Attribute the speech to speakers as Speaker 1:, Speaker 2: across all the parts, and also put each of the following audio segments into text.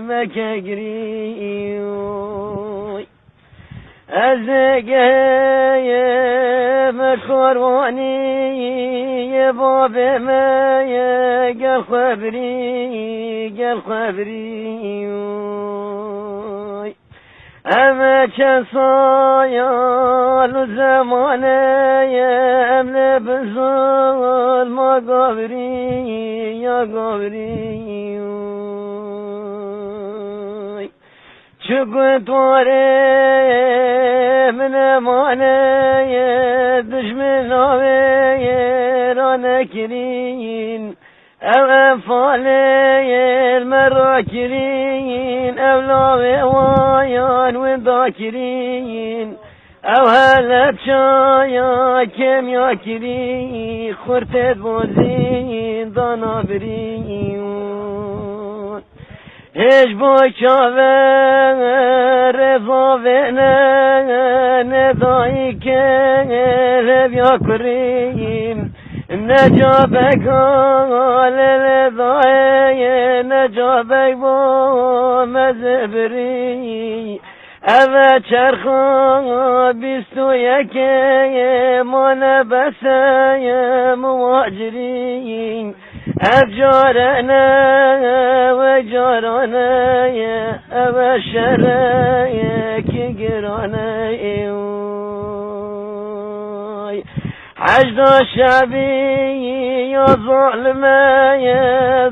Speaker 1: مكاقري أزقايا مكرواني يا بابا ما يا قال خبري أما كان صايل زمانه يا أملا بزول ما قابري يا قابري شكوت واري من أمانه يا دشمن ناوي رانا كرين أو أنفالي المراكرين أو لاوي وايان وذاكرين أو هلا بشايا كم ياكري خورتت بوزين دانابريون هج بوي شاور رفاونا ندائك لبياكرين نجابك للضايا نجابك بمزبري أما چرخا بیستو یکی ما نبسه مواجرین افجارنا و جارانه و شره که گرانه حجد شعبی یا ظالمه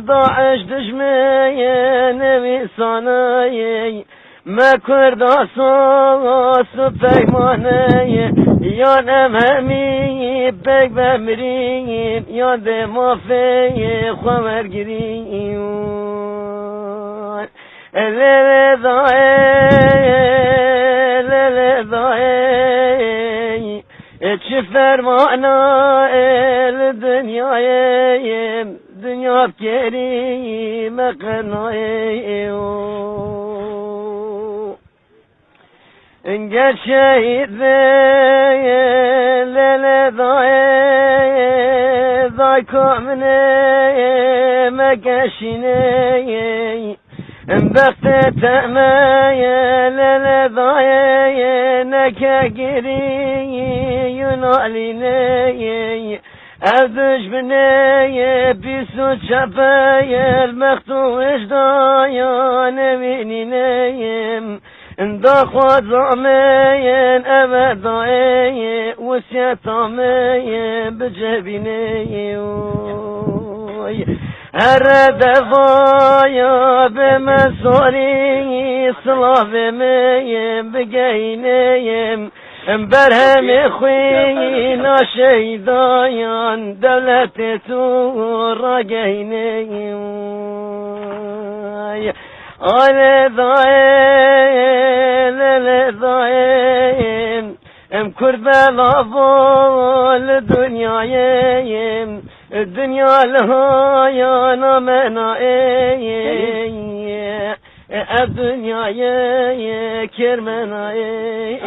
Speaker 1: داعش دشمه نویسانه ما کرد آساس پیمانه یان همی بگ بمریم یان ده مافه خمرگریم لیل دای چه فرمانا دنیای دنیا بکری مقنای انجا شهید لیل دای کامنه مکشینه بخت تأمه لیل دای نکگیری یونالینه از دشمنه بیسو چپه المختوش دایان بینینه دا خوازامين أبدائي وسيطامين بجبيني هرد ضايا بمسوري صلافمين بقينيم برهم خوينا شيدايان دولة تورقينيم آل ضايم ام كربلا بول دنيايم الدنيا لها يا نمناي الدنيا يا كرمناي